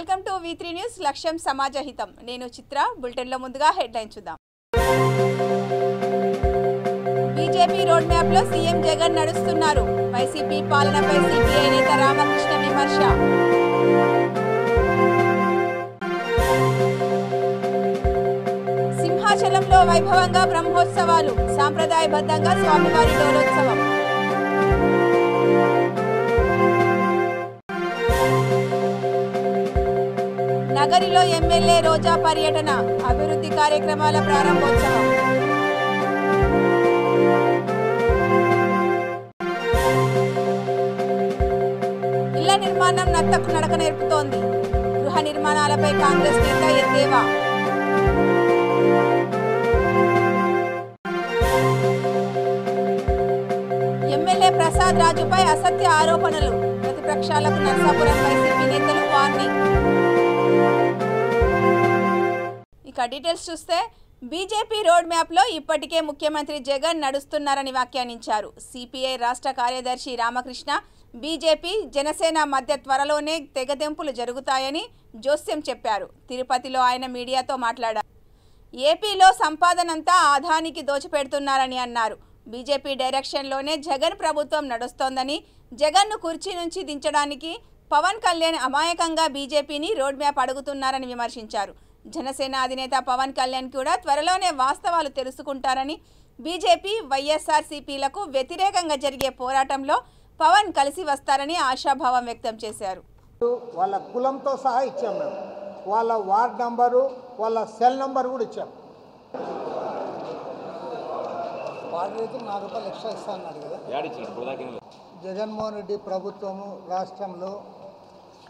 Welcome to V3 news లక్ష్యం సమాజహితం. నేను చిత్ర. Bulletin లో ముందుగా హెడ్లైన్ చూద్దాం. బీజేపీ రోడ్ మ్యాప్ లో సీఎం జగన్ నడుస్తున్నారు. వైసీపీ పాలనపై సిపిఐ నేత రామకృష్ణ విమర్శ. సింహాచలంలో వైభవంగా బ్రహ్మోత్సవాలు. సాంప్రదాయబద్ధంగా స్వామివారి డోలోత్సవం. నగరిలో ఎమ్మెల్యే రోజా పర్యటన. అభివృద్ధి కార్యక్రమాల ప్రారంభోత్సవం. ఇళ్ల నిర్మాణం నత్తకు నడక నేర్పుతోంది. గృహ నిర్మాణాలపై కాంగ్రెస్ నేత ఎద్దేవా. ఎమ్మెల్యే ప్రసాద్ రాజుపై అసత్య ఆరోపణలు. ప్రతిపక్షాలకు నర్సాపురం వైసీపీ నేతలు వార్నింగ్. ఇక డీటెయిల్స్ చూస్తే బీజేపీ రోడ్ మ్యాప్ లో ఇప్పటికే ముఖ్యమంత్రి జగన్ నడుస్తున్నారని వ్యాఖ్యానించారు. సిపిఐ రాష్ట్ర కార్యదర్శి రామకృష్ణ బీజేపీ జనసేన మధ్య త్వరలోనే తెగదెంపులు జరుగుతాయని జోస్యం చెప్పారు. తిరుపతిలో ఆయన మీడియాతో మాట్లాడారు. ఏపీలో సంపాదనంతా ఆదానికి దోచిపెడుతున్నారని అన్నారు. బీజేపీ డైరెక్షన్లోనే జగన్ ప్రభుత్వం నడుస్తోందని, జగన్ను కుర్చీ నుంచి దించడానికి పవన్ కళ్యాణ్ అమాయకంగా బీజేపీని రోడ్ మ్యాప్ అడుగుతున్నారని విమర్శించారు. జనసేన అధినేత పవన్ కళ్యాణ్ కూడా త్వరలోనే వాస్తవాలు తెలుసుకుంటారని, బీజేపీ వైఎస్ఆర్సీపీలకు వ్యతిరేకంగా జరిగే పోరాటంలో పవన్ కలిసి వస్తారని ఆశాభావం వ్యక్తం చేశారు. వాళ్ళ కులంతో సహా ఇచ్చాం, మేము వాళ్ళ వార్డ్ నంబరు, వాళ్ళ సెల్ నంబర్ కూడా ఇచ్చాం. వార్డు రైతులు ₹4 ఎక్స్ట్రా ఇస్తా అన్నాడు కదా. జగన్మోహన్ రెడ్డి ప్రభుత్వము రాష్ట్రంలో,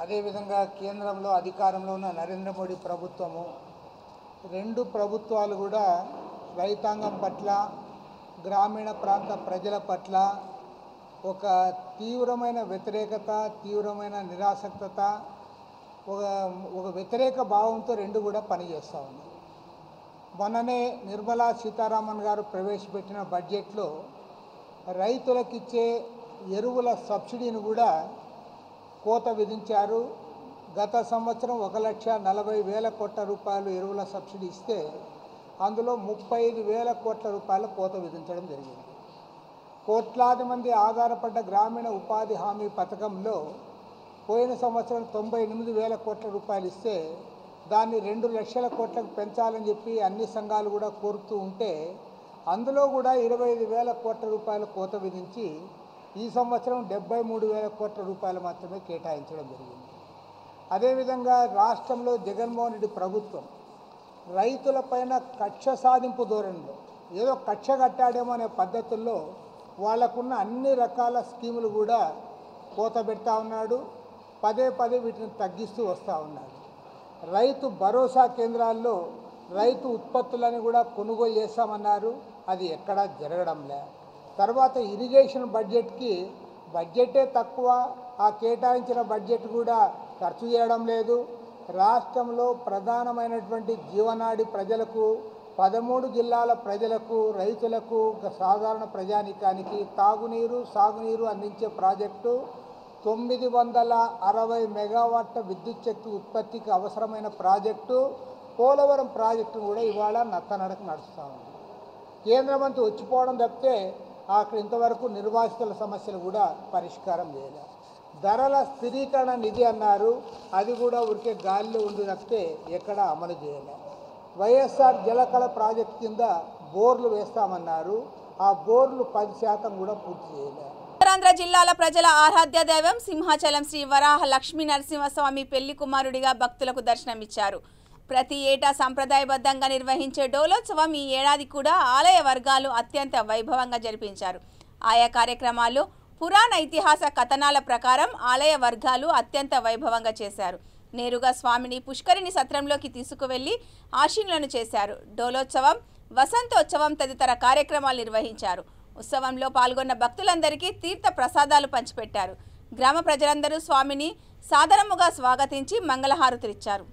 అదేవిధంగా కేంద్రంలో అధికారంలో ఉన్న నరేంద్ర మోడీ ప్రభుత్వము, రెండు ప్రభుత్వాలు కూడా రైతాంగం పట్ల, గ్రామీణ ప్రాంత ప్రజల పట్ల ఒక తీవ్రమైన వ్యతిరేకత, తీవ్రమైన నిరాసక్తత, ఒక వ్యతిరేక భావంతో రెండు కూడా పనిచేస్తూ ఉంది. మొన్ననే నిర్మలా సీతారామన్ గారు ప్రవేశపెట్టిన బడ్జెట్లో రైతులకిచ్చే ఎరువుల సబ్సిడీని కూడా కోత విధించారు. గత సంవత్సరం 1,40,000 కోట్ల రూపాయలు ఎరువుల సబ్సిడీ ఇస్తే అందులో 35,000 కోట్ల రూపాయల కోత విధించడం జరిగింది. కోట్లాది మంది ఆధారపడ్డ గ్రామీణ ఉపాధి హామీ పథకంలో పోయిన సంవత్సరం 98,000 కోట్ల రూపాయలు ఇస్తే దాన్ని 2 లక్షల కోట్లకు పెంచాలని చెప్పి అన్ని సంఘాలు కూడా కోరుతూ ఉంటే అందులో కూడా 25,000 కోట్ల రూపాయల కోత విధించి ఈ సంవత్సరం 73,000 కోట్ల రూపాయలు మాత్రమే కేటాయించడం జరిగింది. అదేవిధంగా రాష్ట్రంలో జగన్మోహన్ రెడ్డి ప్రభుత్వం రైతులపైన కక్ష సాధింపు ధోరణిలో, ఏదో కక్ష కట్టాడేమో అనే పద్ధతుల్లో వాళ్ళకున్న అన్ని రకాల స్కీములు కూడా కోత పెడతా ఉన్నాడు. పదే వీటిని తగ్గిస్తూ వస్తూ ఉన్నాడు. రైతు భరోసా కేంద్రాల్లో రైతు ఉత్పత్తులను కూడా కొనుగోలు చేస్తామన్నారు, అది ఎక్కడా జరగడం లే. తర్వాత ఇరిగేషన్ బడ్జెటే తక్కువ, ఆ కేటాయించిన బడ్జెట్ కూడా ఖర్చు చేయడం లేదు. రాష్ట్రంలో ప్రధానమైనటువంటి జీవనాడి ప్రజలకు, 13 జిల్లాల ప్రజలకు, రైతులకు, సాధారణ ప్రజానీకానికి తాగునీరు, సాగునీరు అందించే ప్రాజెక్టు 960 మెగావాట్ల విద్యుత్ శక్తి ఉత్పత్తికి అవసరమైన ప్రాజెక్టు పోలవరం ప్రాజెక్టును కూడా ఇవాళ నత్తనడక నడుస్తూ ఉంది. కేంద్ర మంత్రి వచ్చిపోవడం తప్పితే అక్కడ ఇంతవరకు నిర్వాసితుల సమస్యలు కూడా పరిష్కారం చేయలేదు. ధరల స్థిరీకరణ నిధి అన్నారు, అది కూడా ఊరికే గాలిలో ఉంది తప్పితే ఎక్కడ అమలు చేయలేదు. వైఎస్ఆర్ జలకళ ప్రాజెక్టు కింద బోర్లు వేస్తామన్నారు, ఆ బోర్లు 10% కూడా పూర్తి చేయలేదు. ఉత్తరాంధ్ర జిల్లాల ప్రజల ఆరాధ్య దైవం సింహాచలం శ్రీ వరాహ లక్ష్మీ నరసింహస్వామి పెళ్లి కుమారుడిగా భక్తులకు దర్శనమిచ్చారు. ప్రతి ఏటా సంప్రదాయబద్ధంగా నిర్వహించే డోలోత్సవం ఈ ఏడాది కూడా ఆలయ వర్గాలు అత్యంత వైభవంగా జరిపించారు. ఆయా కార్యక్రమాలు పురాణ ఇతిహాస కథనాల ప్రకారం ఆలయ వర్గాలు అత్యంత వైభవంగా చేశారు. నేరుగా స్వామిని పుష్కరిణి సత్రంలోకి తీసుకువెళ్లి ఆశీనులను చేశారు. డోలోత్సవం, వసంతోత్సవం తదితర కార్యక్రమాలు నిర్వహించారు. ఉత్సవంలో పాల్గొన్న భక్తులందరికీ తీర్థ ప్రసాదాలు పంచిపెట్టారు. గ్రామ ప్రజలందరూ స్వామిని సాదరముగా స్వాగతించి మంగళహారతులిచ్చారు.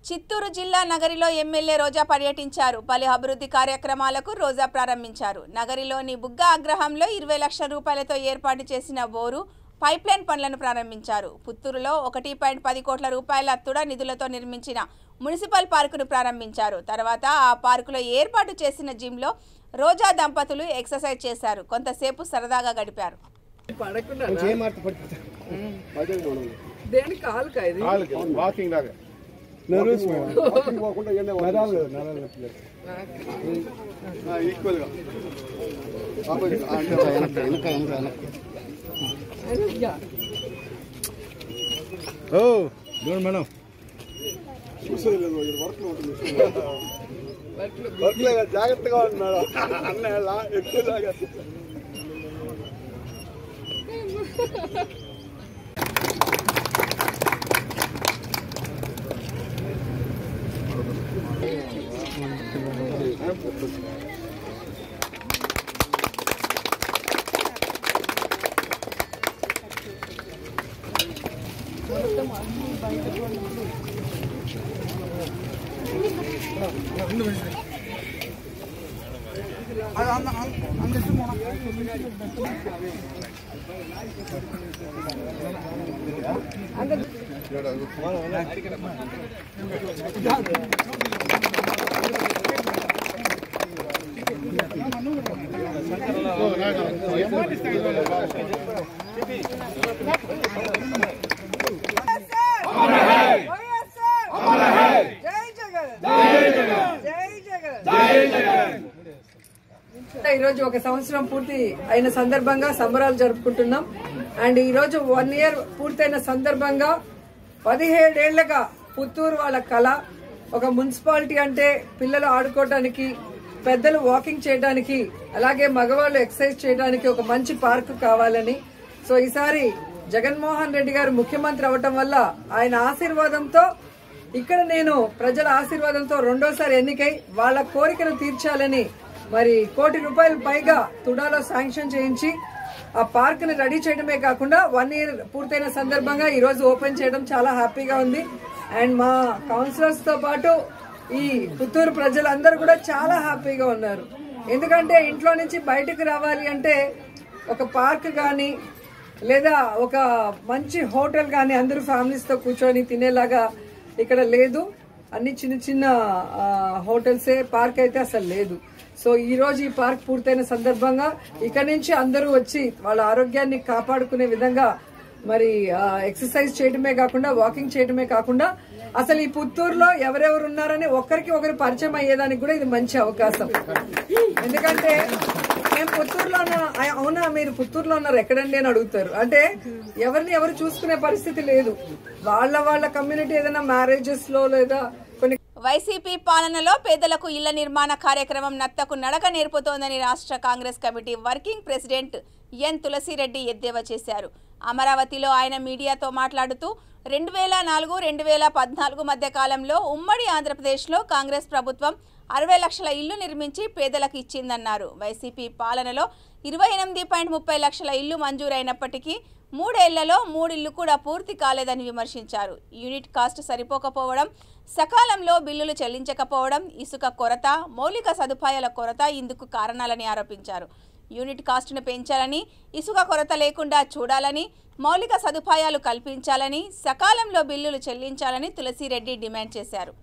చిత్తూరు జిల్లా నగరిలో ఎమ్మెల్యే రోజా పర్యటించారు. పలు అభివృద్ధి కార్యక్రమాలకు రోజా ప్రారంభించారు. నగరిలోని బుగ్గా అగ్రహంలో 20 లక్షల రూపాయలతో ఏర్పాటు చేసిన బోరు పైప్లైన్ పనులను ప్రారంభించారు. పుత్తూరులో 1.10 కోట్ల రూపాయల తుడ నిధులతో నిర్మించిన మున్సిపల్ పార్కును ప్రారంభించారు. తర్వాత ఆ పార్కులో ఏర్పాటు చేసిన జిమ్లో రోజా దంపతులు ఎక్సర్సైజ్ చేశారు. కొంతసేపు సరదాగా గడిపారు. మేడం చూసేది జాగ్రత్తగా ఉన్నాడు అన్న ఎక్కువ ఈరోజు ఒక సంవత్సరం పూర్తి అయిన సందర్భంగా సంబరాలు జరుపుకుంటున్నాం. అండ్ ఈరోజు 1 year పూర్తయిన సందర్భంగా 17 ఏళ్లుగా పుత్తూరు వాళ్ళ కళ ఒక మున్సిపాలిటీ అంటే పిల్లలు ఆడుకోవడానికి, పెద్దలు వాకింగ్ చేయడానికి, అలాగే మగవాళ్ళు ఎక్సర్సైజ్ చేయడానికి ఒక మంచి పార్క్ కావాలని. సో ఈసారి జగన్మోహన్ రెడ్డి గారు ముఖ్యమంత్రి అవటం వల్ల ఆయన ఆశీర్వాదంతో ఇక్కడ నేను ప్రజల ఆశీర్వాదంతో రెండోసారి ఎన్నికై వాళ్ళ కోరికను తీర్చాలని మరి ₹1 కోటి పైగా తుడాలో శాంక్షన్ చేయించి ఆ పార్క్ ని రెడీ చేయడమే కాకుండా 1 year పూర్తయిన సందర్భంగా ఈ రోజు ఓపెన్ చేయడం చాలా హ్యాపీగా ఉంది. అండ్ మా కౌన్సిలర్స్ తో పాటు ఈ పుత్తూరు ప్రజలందరూ కూడా చాలా హ్యాపీగా ఉన్నారు. ఎందుకంటే ఇంట్లో నుంచి బయటకు రావాలి అంటే ఒక పార్క్ గాని లేదా ఒక మంచి హోటల్ గాని అందరూ ఫ్యామిలీస్ తో కూర్చొని తినేలాగా ఇక్కడ లేదు. అన్ని చిన్న చిన్న హోటల్సే, పార్క్ అయితే అసలు లేదు. సో ఈ రోజు ఈ పార్క్ పూర్తయిన సందర్భంగా ఇక్కడ నుంచి అందరూ వచ్చి వాళ్ళ ఆరోగ్యాన్ని కాపాడుకునే విధంగా మరి ఎక్సర్సైజ్ చేయడమే కాకుండా, వాకింగ్ చేయడమే కాకుండా అసలు ఈ పుత్తూరులో ఎవరెవరు ఉన్నారని ఒకరికి ఒకరు పరిచయం అయ్యేదానికి కూడా ఇది మంచి అవకాశం. ఎందుకంటే మేము పుత్తూరులో అవునా మీరు పుత్తూరులో ఉన్నారు ఎక్కడండి అని అడుగుతారు. అంటే ఎవరిని ఎవరు చూసుకునే పరిస్థితి లేదు. వాళ్ళ కమ్యూనిటీ ఏదైనా మ్యారేజెస్ లో లేదా కొన్ని వైసీపీ పాలనలో పేదలకు ఇళ్ల నిర్మాణ కార్యక్రమం నత్తకు నడక నేర్పుతోందని రాష్ట్ర Congress committee working president N Tulasireddy ఎద్దేవా చేశారు. అమరావతిలో ఆయన మీడియాతో మాట్లాడుతూ 2004-2014 మధ్య కాలంలో ఉమ్మడి ఆంధ్రప్రదేశ్లో కాంగ్రెస్ ప్రభుత్వం 60 లక్షల ఇళ్లు నిర్మించి పేదలకు ఇచ్చిందన్నారు. వైసీపీ పాలనలో 28.30 లక్షల ఇళ్లు మంజూరైనప్పటికీ 3 ఏళ్లలో 3 ఇళ్లు కూడా పూర్తి కాలేదని విమర్శించారు. యూనిట్ కాస్ట్ సరిపోకపోవడం, సకాలంలో బిల్లులు చెల్లించకపోవడం, ఇసుక కొరత, మౌలిక సదుపాయాల కొరత ఇందుకు కారణాలని ఆరోపించారు. యూనిట్ కాస్ట్ను పెంచాలని, ఇసుక కొరత లేకుండా చూడాలని, మౌలిక సదుపాయాలు కల్పించాలని, సకాలంలో బిల్లులు చెల్లించాలని తులసిరెడ్డి డిమాండ్ చేశారు.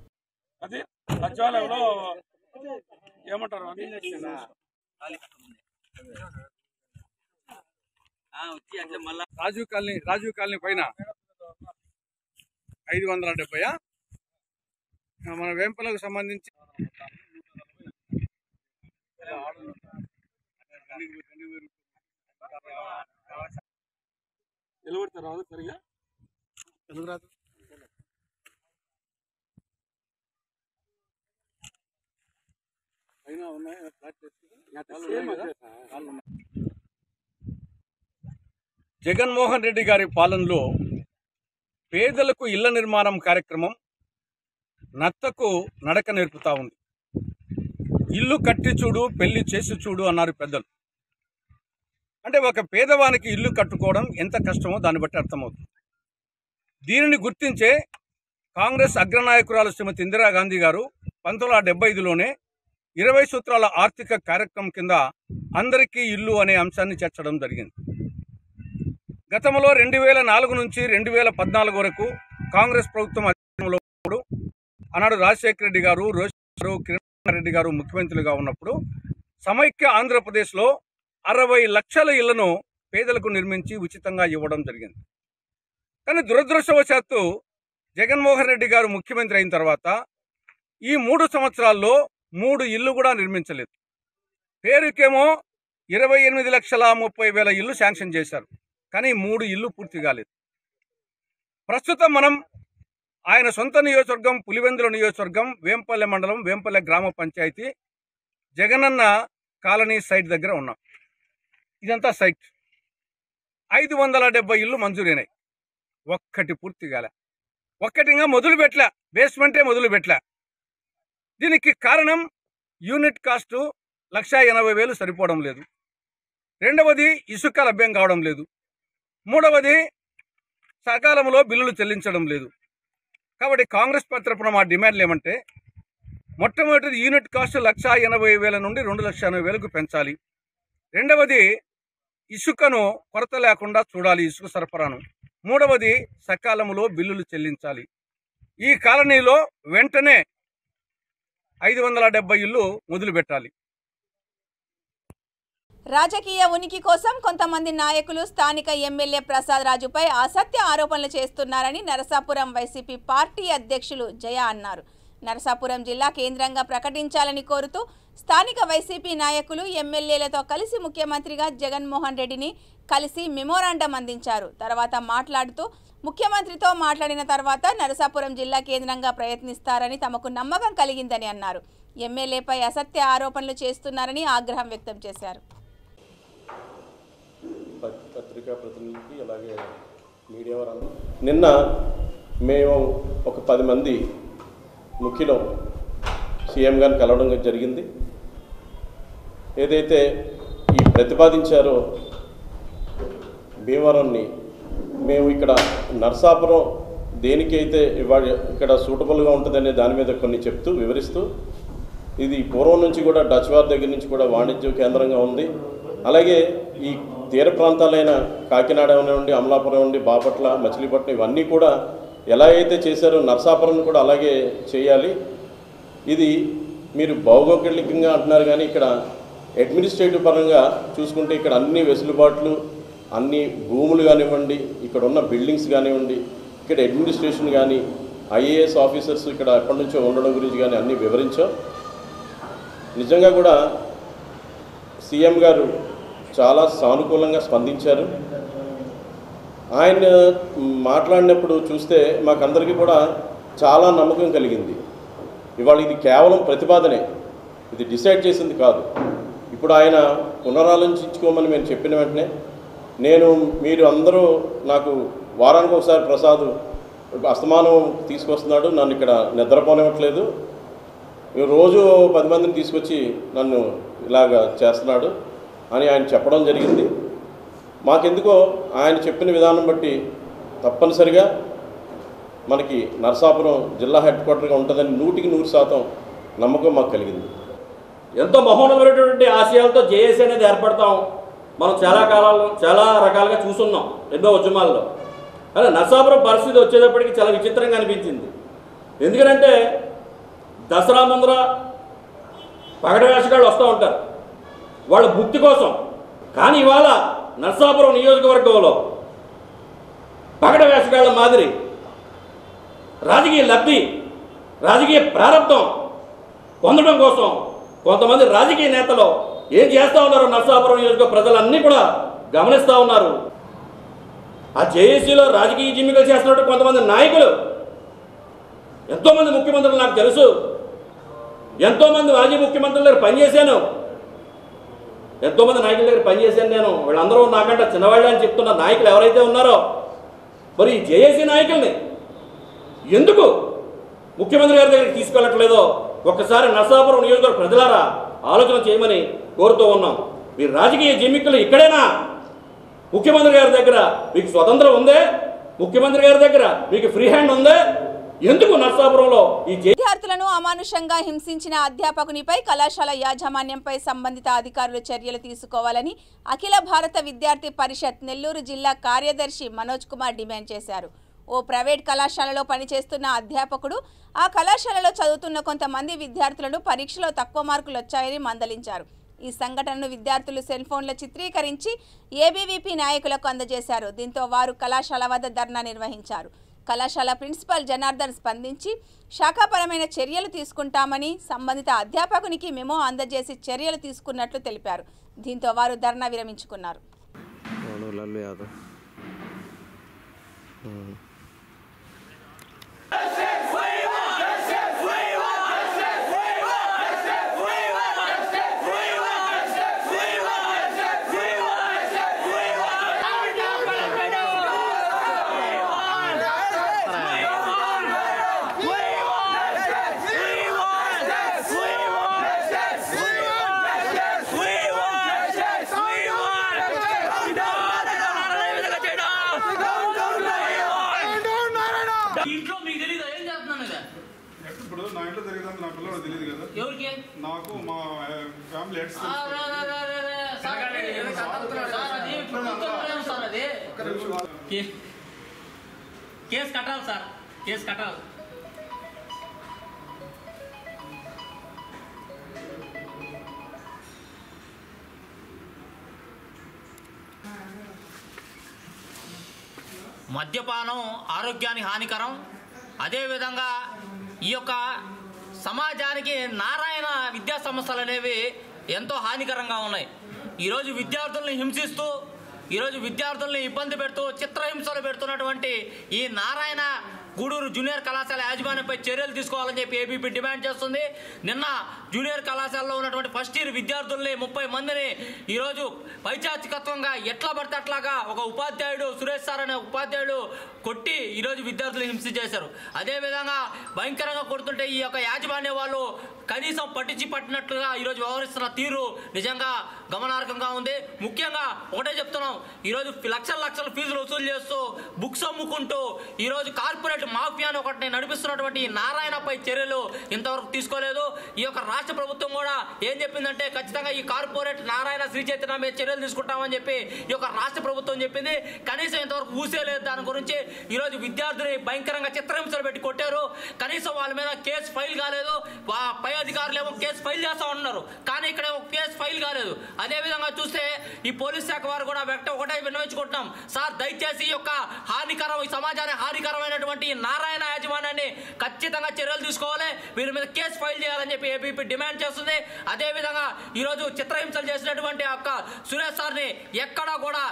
రాజీవ్ కాలనీ పైన 570 మన వేంపలకు సంబంధించి నిలబడతారు సరిగా తెలుగురాదు అయినా ఉన్నాయి. జగన్మోహన్ రెడ్డి గారి పాలనలో పేదలకు ఇళ్ల నిర్మాణం కార్యక్రమం నత్తకు నడక నేర్పుతా ఉంది. ఇల్లు కట్టి చూడు, పెళ్లి చేసి చూడు అన్నారు పెద్దలు. అంటే ఒక పేదవానికి ఇల్లు కట్టుకోవడం ఎంత కష్టమో దాన్ని బట్టి అర్థమవుతుంది. దీనిని గుర్తించే కాంగ్రెస్ అగ్రనాయకురాలు శ్రీమతి ఇందిరాగాంధీ గారు 1975లోనే 20 సూత్రాల ఆర్థిక కార్యక్రమం కింద అందరికీ ఇల్లు అనే అంశాన్ని చేర్చడం జరిగింది. గతంలో 2004 నుంచి 2014 వరకు కాంగ్రెస్ ప్రభుత్వం అధికారంలో ఉన్నప్పుడు ఆనాడు రాజశేఖర రెడ్డి గారు, రోష్ గారు, కిరణ్ రెడ్డి గారు ముఖ్యమంత్రులుగా ఉన్నప్పుడు సమైక్య ఆంధ్రప్రదేశ్లో 60 లక్షల ఇళ్లను పేదలకు నిర్మించి ఉచితంగా ఇవ్వడం జరిగింది. కానీ దురదృష్టవశాత్తు జగన్మోహన్ రెడ్డి గారు ముఖ్యమంత్రి అయిన తర్వాత ఈ 3 సంవత్సరాల్లో 3 ఇళ్లు కూడా నిర్మించలేదు. పేరుకేమో 28,30,000 ఇళ్లు శాంక్షన్ చేశారు, కానీ 3 ఇళ్లు పూర్తి కాలేదు. ప్రస్తుతం మనం ఆయన సొంత నియోజకవర్గం పులివెందుల నియోజకవర్గం వేంపల్లె మండలం వేంపల్లె గ్రామ పంచాయతీ జగనన్న కాలనీ సైట్ దగ్గర ఉన్నాం. ఇదంతా సైట్ 570 ఇళ్లు మంజూరైనాయి, ఒక్కటి పూర్తి కాలే. ఒక్కటిగా మొదలు పెట్టలే, బేస్మెంటే మొదలు పెట్టలే. దీనికి కారణం యూనిట్ కాస్ట్ 1,80,000 సరిపోవడం లేదు. రెండవది ఇసుక లభ్యం కావడం లేదు. మూడవది సకాలంలో బిల్లులు చెల్లించడం లేదు. కాబట్టి కాంగ్రెస్ తరపున మా డిమాండ్లు ఏమంటే, మొట్టమొదటిది యూనిట్ కాస్ట్ 1,80,000 నుండి 2,80,000కు పెంచాలి. రెండవది ఇసుకను కొరత లేకుండా చూడాలి, ఇసుక సరఫరాను. మూడవది సకాలంలో బిల్లులు చెల్లించాలి. ఈ కాలనీలో వెంటనే 570 ఇళ్లు మొదలుపెట్టాలి. రాజకీయ ఉనికి కోసం కొంతమంది నాయకులు స్థానిక ఎమ్మెల్యే ప్రసాద్ రాజుపై అసత్య ఆరోపణలు చేస్తున్నారని నరసాపురం వైసీపీ పార్టీ అధ్యక్షులు జయ అన్నారు. నరసాపురం జిల్లా కేంద్రంగా ప్రకటించాలని కోరుతూ స్థానిక వైసీపీ నాయకులు ఎమ్మెల్యేలతో కలిసి ముఖ్యమంత్రిగా జగన్మోహన్ రెడ్డిని కలిసి మెమోరాండం అందించారు. తర్వాత మాట్లాడుతూ ముఖ్యమంత్రితో మాట్లాడిన తర్వాత నరసాపురం జిల్లా కేంద్రంగా ప్రయత్నిస్తారని తమకు నమ్మకం కలిగిందని అన్నారు. ఎమ్మెల్యేపై అసత్య ఆరోపణలు చేస్తున్నారని ఆగ్రహం వ్యక్తం చేశారు. పత్రికా ప్రతినిధులకి అలాగే మీడియా వారు నిన్న మేము ఒక 10 మంది ముఖ్యులు సీఎం గారిని కలవడం జరిగింది. ఏదైతే ఈ ప్రతిపాదించారో భీమవరాన్ని మేము ఇక్కడ నరసాపురం దేనికైతే ఇవాళ ఇక్కడ సూటబుల్గా ఉంటుందనే దాని మీద కొన్ని చెప్తూ వివరిస్తూ, ఇది పూర్వం నుంచి కూడా డచ్ వారి దగ్గర నుంచి కూడా వాణిజ్య కేంద్రంగా ఉంది. అలాగే ఈ తీర ప్రాంతాలైన కాకినాడ ఉండి, అమలాపురం ఉండి, బాపట్ల, మచిలీపట్నం ఇవన్నీ కూడా ఎలా అయితే చేశారో నరసాపురం కూడా అలాగే చేయాలి. ఇది మీరు భౌగోళికంగా అంటున్నారు, కానీ ఇక్కడ అడ్మినిస్ట్రేటివ్ పరంగా చూసుకుంటే ఇక్కడ అన్ని వెసులుబాట్లు, అన్ని భూములు కానివ్వండి, ఇక్కడ ఉన్న బిల్డింగ్స్ కానివ్వండి, ఇక్కడ అడ్మినిస్ట్రేషన్ కానీ ఐఏఎస్ ఆఫీసర్స్ ఇక్కడ ఎప్పటి నుంచో ఉండడం గురించి కానీ అన్నీ వివరించాం. నిజంగా కూడా సీఎం గారు చాలా సానుకూలంగా స్పందించారు. ఆయన మాట్లాడినప్పుడు చూస్తే మాకందరికీ కూడా చాలా నమ్మకం కలిగింది. ఇవాళ ఇది కేవలం ప్రతిపాదనే, ఇది డిసైడ్ చేసింది కాదు. ఇప్పుడు ఆయన పునరాలోచించుకోమని మేము చెప్పిన వెంటనే మీరు అందరూ నాకు వారానికి ఒకసారి ప్రసాద్ అస్తమానం తీసుకొస్తున్నాడు, నన్ను ఇక్కడ నిద్రపోనివ్వట్లేదు, రోజు 10 మందిని తీసుకొచ్చి నన్ను ఇలాగా చేస్తున్నాడు అని ఆయన చెప్పడం జరిగింది. మాకెందుకో ఆయన చెప్పిన విధానం బట్టి తప్పనిసరిగా మనకి నరసాపురం జిల్లా హెడ్ క్వార్టర్గా ఉంటుందని 100% నమ్మకం మాకు కలిగింది. ఎంతో మహోన్నతమైనటువంటి ఆశయాలతో జేఏసీ అనేది ఏర్పడతాం మనం చాలా రకాలుగా చూస్తున్నాం ఎన్నో ఉద్యమాల్లో. అదే నరసాపురం పరిస్థితి వచ్చేటప్పటికి చాలా విచిత్రంగా అనిపించింది. ఎందుకంటే దసరా ముందర పగటి వేషగాళ్ళు వస్తూ ఉంటారు వాళ్ళ భుక్తి కోసం. కానీ ఇవాళ నరసాపురం నియోజకవర్గంలో పగటి వేషగాళ్ళ మాదిరి రాజకీయ లబ్ధి, రాజకీయ ప్రారంభం పొందడం కోసం కొంతమంది రాజకీయ నేతలు ఏం చేస్తూ ఉన్నారో నరసాపురం నియోజకవర్గ ప్రజలన్నీ కూడా గమనిస్తూ ఉన్నారు. ఆ జేఏసీలో రాజకీయ జిమ్మికలు చేస్తున్నట్టు కొంతమంది నాయకులు, ఎంతోమంది ముఖ్యమంత్రులు నాకు తెలుసు, ఎంతోమంది మాజీ ముఖ్యమంత్రుల దగ్గర పనిచేశాను, ఎంతోమంది నాయకుల దగ్గర పనిచేశాను నేను. వీళ్ళందరూ నాకంటే చిన్నవాళ్ళే అని చెప్తున్న నాయకులు ఎవరైతే ఉన్నారో మరి ఈ జేఏసీ నాయకుల్ని ఎందుకు ముఖ్యమంత్రి గారి దగ్గరికి తీసుకెళ్ళట్లేదో ఒక్కసారి నరసాపురం నియోజకవర్గ ప్రజలారా ఆలోచన చేయమని కోరుతూ ఉన్నాం. మీరు రాజకీయ జిమ్మిక్కులు ఇక్కడైనా ముఖ్యమంత్రి గారి దగ్గర మీకు స్వతంత్రం ఉందే, ముఖ్యమంత్రి గారి దగ్గర మీకు ఫ్రీ హ్యాండ్ ఉందే, ఎందుకు నర్సాపురంలో ఈ విద్యార్థులను అమానుషంగా హింసించిన అధ్యాపకునిపై కళాశాల యాజమాన్యంపై సంబంధిత అధికారులు చర్యలు తీసుకోవాలని అఖిల భారత విద్యార్థి పరిషత్ నెల్లూరు జిల్లా కార్యదర్శి మనోజ్ కుమార్ డిమాండ్ చేశారు. ఓ ప్రైవేట్ కళాశాలలో పనిచేస్తున్న అధ్యాపకుడు ఆ కళాశాలలో చదువుతున్న కొంతమంది విద్యార్థులను పరీక్షలో తక్కువ మార్కులు వచ్చాయని మందలించారు. ఈ సంఘటనను విద్యార్థులు సెల్ ఫోన్లో చిత్రీకరించి ఏబీవీపీ నాయకులకు అందజేశారు. దీంతో వారు కళాశాల వద్ద ధర్నా నిర్వహించారు. కళాశాల ప్రిన్సిపల్ జనార్దన్ స్పందించి శాఖాపరమైన చర్యలు తీసుకుంటామని సంబంధిత అధ్యాపకునికి మెమో అందజేసి చర్యలు తీసుకున్నట్లు తెలిపారు. దీంతో వారు ధర్నా విరమించుకున్నారు. ఇప్పుడు నా ఇంట్లో జరిగేదాన్ని నా పిల్లలు తెలియదు కదా, నాకు మా ఫ్యామిలీ హెడ్స్ కేసు కట్టాలి సార్, కేసు కట్టాలి. మద్యపానం ఆరోగ్యానికి హానికరం. అదేవిధంగా ఈ యొక్క సమాజానికి నారాయణ విద్యా సంస్థలు అనేవి ఎంతో హానికరంగా ఉన్నాయి. ఈరోజు విద్యార్థుల్ని హింసిస్తూ, ఈరోజు విద్యార్థుల్ని ఇబ్బంది పెడుతూ చిత్రహింసలు పెడుతున్నటువంటి ఈ నారాయణ గూడూరు జూనియర్ కళాశాల యాజమాన్యంపై చర్యలు తీసుకోవాలని చెప్పి ఏబీపీ డిమాండ్ చేస్తుంది. నిన్న జూనియర్ కళాశాలలో ఉన్నటువంటి ఫస్ట్ ఇయర్ విద్యార్థుల్ని 30 మందిని ఈరోజు పైచాచికత్వంగా ఎట్లా పడితే అట్లాగా ఒక ఉపాధ్యాయుడు సురేష్ సార్ అనే ఉపాధ్యాయుడు కొట్టి ఈరోజు విద్యార్థులు హింస చేశారు. అదేవిధంగా భయంకరంగా కొడుతుంటే ఈ యొక్క యాజమాన్య వాళ్ళు కనీసం పట్టినట్లుగా ఈరోజు వ్యవహరిస్తున్న తీరు నిజంగా గమనార్హంగా ఉంది. ముఖ్యంగా ఒకటే చెప్తున్నాం, ఈరోజు లక్షల ఫీజులు వసూలు చేస్తూ బుక్స్ అమ్ముకుంటూ ఈరోజు కార్పొరేట్ మాఫియాను ఒకటి నడిపిస్తున్నటువంటి నారాయణపై చర్యలు ఇంతవరకు తీసుకోలేదు. ఈ యొక్క రాష్ట్ర ప్రభుత్వం కూడా ఏం చెప్పిందంటే ఖచ్చితంగా ఈ కార్పొరేట్ నారాయణ శ్రీ చైతన్య మీద చర్యలు తీసుకుంటామని చెప్పి ఈ యొక్క రాష్ట్ర ప్రభుత్వం చెప్పింది. కనీసం ఇంతవరకు ఊసేలేదు. దాని గురించి ఈరోజు విద్యార్థులు భయంకరంగా చిత్రహింసలు పెట్టి కొట్టారు. కనీసం వాళ్ళ మీద కేసు ఫైల్ కాలేదు. పై అధికారులు ఏమో కేసు ఫైల్ చేస్తా ఉన్నారు, కానీ ఇక్కడ కేసు ఫైల్ కాలేదు. అదేవిధంగా చూస్తే ఈ పోలీస్ శాఖ వారు కూడా ఒకటే విన్నవించుకుంటున్నాం, సార్ దయచేసి ఈ యొక్క హానికరం, ఈ సమాజానికి హానికరమైనటువంటి నారాయణ యాజమాన్యాన్ని ఖచ్చితంగా చర్యలు తీసుకోవాలి, వీరి మీద కేసు ఫైల్ చేయాలని చెప్పి ఏబీపీ డిమాండ్ చేస్తుంది. అదేవిధంగా ఈరోజు చిత్రహింసలు చేసినటువంటి యొక్క సురేష్ సార్ని ఎక్కడా కూడా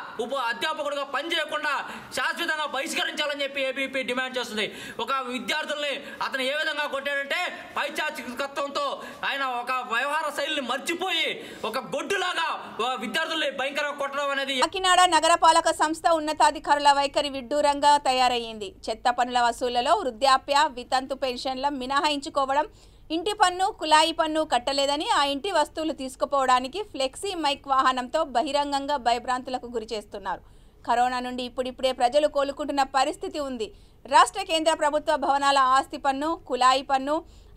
అధ్యాపకుడిగా పనిచేయకుండా శాశ్వతంగా బహిష్కరించాలని చెప్పి ఏబీపీ డిమాండ్ చేస్తుంది. ఒక విద్యార్థుల్ని అతను ఏ విధంగా కొట్టాడంటే పైచాచికత్వంతో ఆయన ఒక వ్యవహార శైలిని మర్చిపోయి ఒక గొడ్డులాగా విద్యార్థుల్ని భయంకరంగా కొట్టడం అనేది. కాకినాడ నగరపాలక సంస్థ ఉన్నతాధికారుల వైఖరి విడ్డూరంగా తయారయ్యింది. చెత్త పన్నుల వసూళ్లలో వృద్ధాప్య, వితంతు పెన్షన్ల మినహాయించుకోవడం, ఇంటి పన్ను, కుళాయి పన్ను కట్టలేదని ఆ ఇంటి వస్తువులు తీసుకుపోవడానికి ఫ్లెక్సీ మైక్ వాహనంతో బహిరంగంగా భయభ్రాంతులకు గురి చేస్తున్నారు. కరోనా నుండి ఇప్పుడిప్పుడే ప్రజలు కోలుకుంటున్న పరిస్థితి ఉంది. రాష్ట్ర కేంద్ర ప్రభుత్వ భవనాల ఆస్తి పన్ను, కుళాయి పన్ను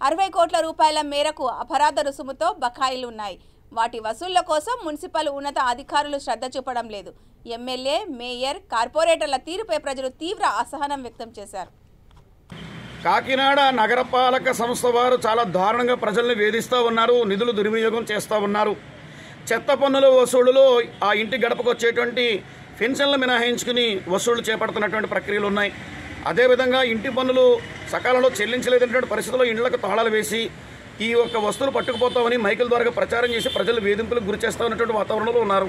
60 కోట్ల రూపాయల మేరకు అపరాధ రుసుముతో బకాయిలు ఉన్నాయి. వాటి వసూళ్ల కోసం మున్సిపల్ ఉన్నత అధికారులు శ్రద్ధ చూపడం లేదు. ఎమ్మెల్యే, మేయర్, కార్పొరేటర్ల తీరుపై ప్రజలు తీవ్ర అసహనం వ్యక్తం చేశారు. కాకినాడ నగరపాలక సంస్థ వారు చాలా దారుణంగా ప్రజల్ని వేధిస్తూ ఉన్నారు, నిధులు దుర్వినియోగం చేస్తూ ఉన్నారు. చెత్త పన్నుల వసూళ్లలో ఆ ఇంటి గడపకు వచ్చేటువంటి పెన్షన్లు మినహాయించుకుని వసూళ్లు చేపడుతున్నటువంటి ప్రక్రియలు ఉన్నాయి. అదేవిధంగా ఇంటి పన్నులు సకాలంలో చెల్లించలేదనేటువంటి పరిస్థితుల్లో ఇండ్లకు తాళాలు వేసి ఈ యొక్క వస్తువులు పట్టుకుపోతామని మైకుల ద్వారా ప్రచారం చేసి ప్రజలు వేధింపులకు గురి చేస్తూ ఉన్నటువంటి వాతావరణంలో ఉన్నారు.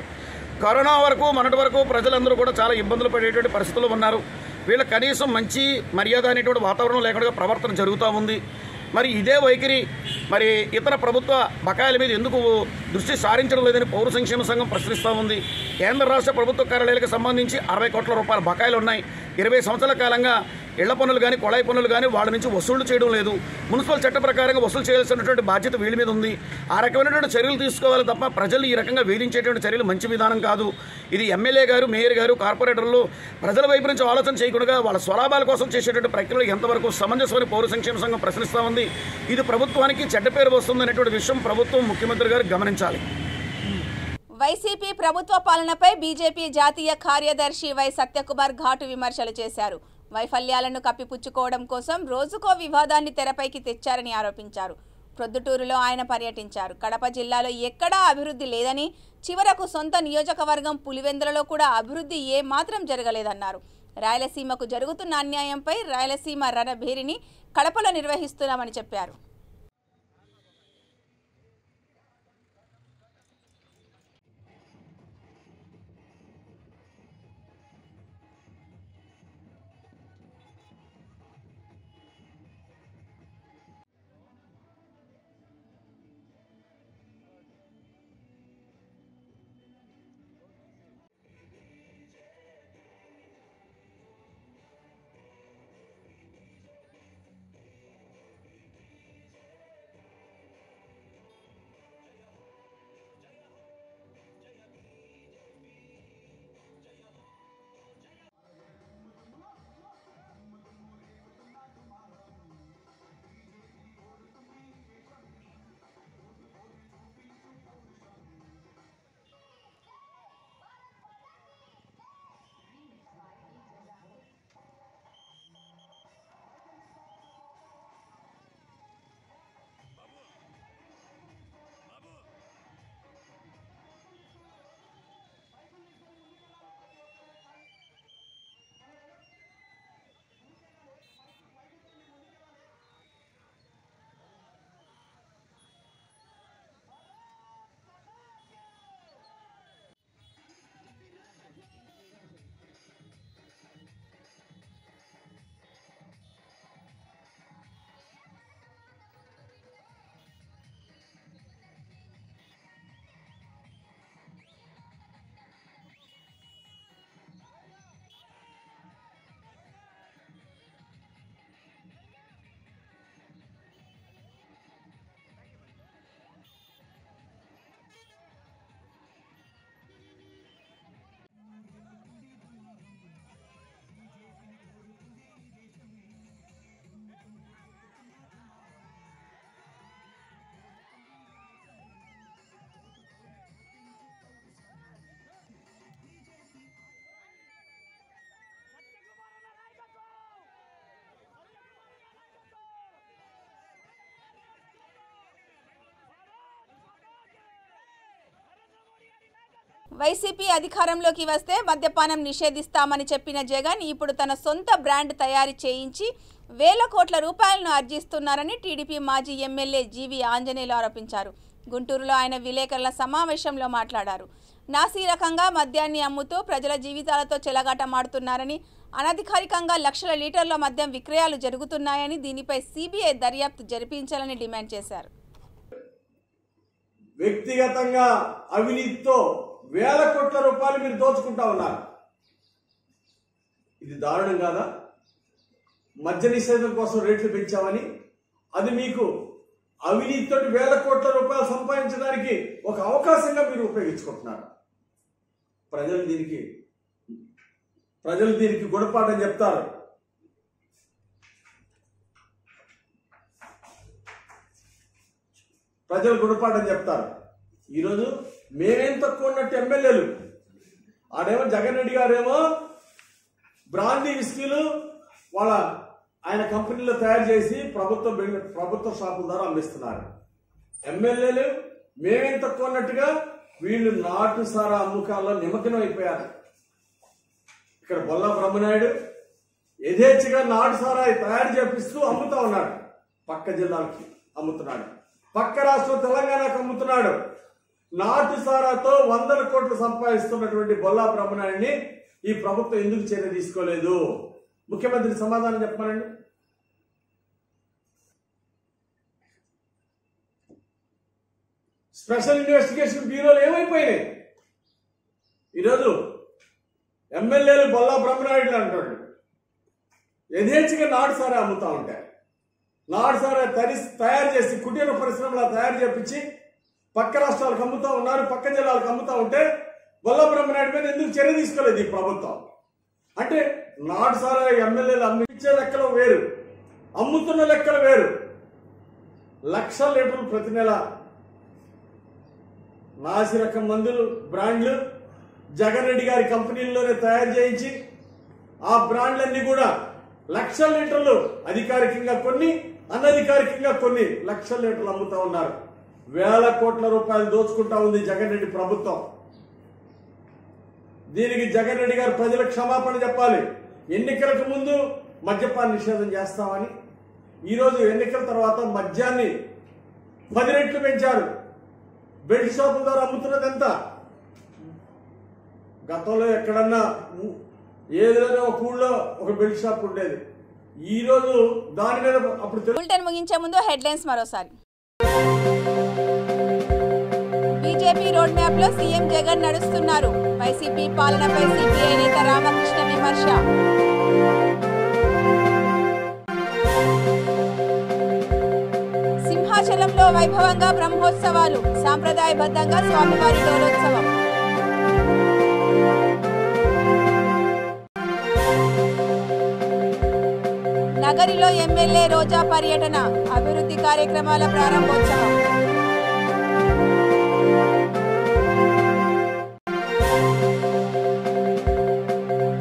కరోనా వరకు మొన్నటి వరకు ప్రజలందరూ కూడా చాలా ఇబ్బందులు పడేటువంటి పరిస్థితుల్లో ఉన్నారు. వీళ్ళ కనీసం మంచి మర్యాద అనేటువంటి వాతావరణం లేకుండా ప్రవర్తన జరుగుతూ ఉంది. మరి ఇదే వైఖరి మరి ఇతర ప్రభుత్వ బకాయిల మీద ఎందుకు దృష్టి సారించడం లేదని పౌర సంక్షేమ సంఘం ప్రశ్నిస్తూ ఉంది. కేంద్ర రాష్ట్ర ప్రభుత్వ కార్యాలయాలకు సంబంధించి 60 కోట్ల రూపాయల బకాయిలు ఉన్నాయి. 20 సంవత్సరాల కాలంగా ఇళ్ల పన్నులు కానీ కొళాయి పన్నులు కానీ వాళ్ళ నుంచి వసూళ్లు చేయడం లేదు. మున్సిపల్ చట్ట ప్రకారంగా వసూలు చేయాల్సినటువంటి బాధ్యత వీళ్ళ మీద ఉంది. ఆ రకమైనటువంటి చర్యలు తీసుకోవాలి తప్ప ప్రజలు ఈ రకంగా వేధించేటువంటి చర్యలు మంచి విధానం కాదు. ఇది ఎమ్మెల్యే గారు, మేయర్ గారు, కార్పొరేటర్లు ప్రజల వైపు నుంచి ఆలోచన చేయకుండా వాళ్ళ స్వలాభాల కోసం చేసేటువంటి ప్రక్రియలు ఎంతవరకు సమంజసమని పౌర సంక్షేమ సంఘం ప్రశ్నిస్తూ ఉంది. ఇది ప్రభుత్వానికి చెడ్డ పేరు వస్తుందనేటువంటి విషయం ప్రభుత్వం, ముఖ్యమంత్రి గారు గమనించాలి. వైసీపీ ప్రభుత్వ పాలనపై బీజేపీ జాతీయ కార్యదర్శి వై సత్యకుమార్ ఘాటు విమర్శలు చేశారు. వైఫల్యాలను కప్పిపుచ్చుకోవడం కోసం రోజుకో వివాదాన్ని తెరపైకి తెచ్చారని ఆరోపించారు. ప్రొద్దుటూరులో ఆయన పర్యటించారు. కడప జిల్లాలో ఎక్కడా అభివృద్ధి లేదని, చివరకు సొంత నియోజకవర్గం పులివెందులలో కూడా అభివృద్ధి ఏమాత్రం జరగలేదన్నారు. రాయలసీమకు జరుగుతున్న అన్యాయంపై రాయలసీమ రణభేరిని కడపలో నిర్వహిస్తున్నామని చెప్పారు. వైసీపీ అధికారంలోకి వస్తే మద్యపానం నిషేధిస్తామని చెప్పిన జగన్ ఇప్పుడు తన సొంత బ్రాండ్ తయారు చేయించి వేల కోట్ల రూపాయలను ఆర్జిస్తున్నారని టీడీపీ మాజీ ఎమ్మెల్యే జీవి ఆంజనేయులు ఆరోపించారు. గుంటూరులో ఆయన విలేకరుల సమావేశంలో మాట్లాడారు. నాసిరకంగా మద్యాన్ని అమ్ముతూ ప్రజల జీవితాలతో చెలగాటమాడుతున్నారని, అనధికారికంగా లక్షల లీటర్ల మద్యం విక్రయాలు జరుగుతున్నాయని, దీనిపై సిబిఐ దర్యాప్తు జరిపించాలని డిమాండ్ చేశారు. వ్యక్తిగతంగా అవినీతితో వేల కోట్ల రూపాయలు మీరు దోచుకుంటా ఉన్నారు. ఇది దారుణం కాదా? మద్య నిషేధం కోసం రేట్లు పెంచామని, అది మీకు అవినీతితో వేల కోట్ల రూపాయలు సంపాదించడానికి ఒక అవకాశంగా మీరు ఉపయోగించుకుంటున్నారు. ప్రజలు దీనికి గుణపాఠం చెప్తారు. ప్రజలు గుణపాఠం చెప్తారు. ఈరోజు మేమేం తక్కువ ఉన్నట్టు ఎమ్మెల్యేలు, ఆడేమో జగన్ రెడ్డి గారేమో బ్రాందీ విస్కీలు ఆయన కంపెనీలో తయారు చేసి ప్రభుత్వ షాపుల ద్వారా అమ్మిస్తున్నారు. ఎమ్మెల్యేలు మేమేం తక్కువ ఉన్నట్టుగా వీళ్ళు నాటు సారా అమ్మకాల్లో నిమగ్నం అయిపోయారు. ఇక్కడ బొల్ల బ్రహ్మనాయుడు యథేచ్ఛగా నాటు సారా తయారు చేపిస్తూ అమ్ముతా ఉన్నాడు. పక్క జిల్లాలకి అమ్ముతున్నాడు, పక్క రాష్ట్రం తెలంగాణకు అమ్ముతున్నాడు. నాటు సారాతో 100 కోట్లు సంపాదిస్తున్నటువంటి బొల్లా బ్రహ్మనాయుడిని ఈ ప్రభుత్వం ఎందుకు చర్య తీసుకోలేదు? ముఖ్యమంత్రి సమాధానం చెప్పమనండి. స్పెషల్ ఇన్వెస్టిగేషన్ బ్యూరోలు ఏమైపోయినాయి? ఈరోజు ఎమ్మెల్యేలు బొల్లా బ్రహ్మనాయుడు అంటాడు యథేచ్ఛగా నాటు సారా అమ్ముతా ఉంటాయి. నాటు సారా తయారు చేసి కుటీర పరిశ్రమలా తయారు చేపించి పక్క రాష్ట్రాలకు అమ్ముతా ఉన్నారు, పక్క జిల్లాలకు అమ్ముతా ఉంటే బొల్లా బ్రహ్మనాయుడు మీద ఎందుకు చర్య తీసుకోలేదు ఈ ప్రభుత్వం? అంటే నాటు సారా ఎమ్మెల్యేలు అమ్మించే లెక్కలు వేరు, అమ్ముతున్న లెక్కలు వేరు. 1,00,000 లీటర్లు ప్రతి నెల నాసిరకం మందులు బ్రాండ్లు జగన్ రెడ్డి గారి కంపెనీల్లోనే తయారు చేయించి ఆ బ్రాండ్లన్నీ కూడా 1,00,000 లీటర్లు అధికారికంగా కొన్ని, అనధికారికంగా కొన్ని 1,00,000 లీటర్లు అమ్ముతా ఉన్నారు. వేల కోట్ల రూపాయలు దోచుకుంటా ఉంది జగన్ రెడ్డి ప్రభుత్వం. దీనికి జగన్ రెడ్డి గారు ప్రజలకు క్షమాపణ చెప్పాలి. ఎన్నికలకు ముందు మద్యపాన నిషేధం చేస్తామని ఈరోజు ఎన్నికల తర్వాత మద్యాన్ని 10 రెట్లు పెంచారు. బెల్ట్ షాపుల ద్వారా అమ్ముతున్నది ఎంత? గతంలో ఎక్కడన్నా ఏదైనా ఒక ఊళ్ళో ఒక బెల్ట్ షాప్ ఉండేది. ఈ రోజు దాని మీద అప్పుడు బులెటిన్ ముగించే ముందు హెడ్లైన్స్ మరోసారి. బీజేపీ రోడ్ మ్యాప్ లో సీఎం జగన్ నడుస్తున్నారు. వైసీపీ పాలనపై సిపిఐ నేత రామకృష్ణ విమర్శ. సింహాచలంలో వైభవంగా బ్రహ్మోత్సవాలు, సాంప్రదాయబద్ధంగా స్వామివారి డోలోత్సవం. నగరిలో ఎమ్మెల్యే రోజా పర్యటన, అభివృద్ధి కార్యక్రమాల ప్రారంభోత్సవం.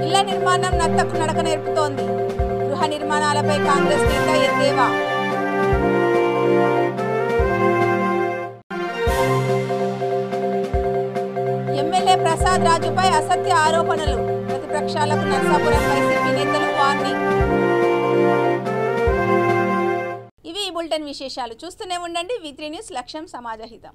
ఇళ్ల నిర్మాణం నత్తకు నడక నేర్పుతోంది. గృహ నిర్మాణాలపై కాంగ్రెస్ నేత ఎద్దేవా. ఎమ్మెల్యే ప్రసాద్ రాజుపై అసత్య ఆరోపణలు, ప్రతిపక్షాలకు నర్సాపురం వైసీపీ నేతలు వార్నింగ్. ఇవి ఈ బులెటిన్ విశేషాలు. చూస్తూనే ఉండండి V3 న్యూస్, లక్ష్యం సమాజహితం.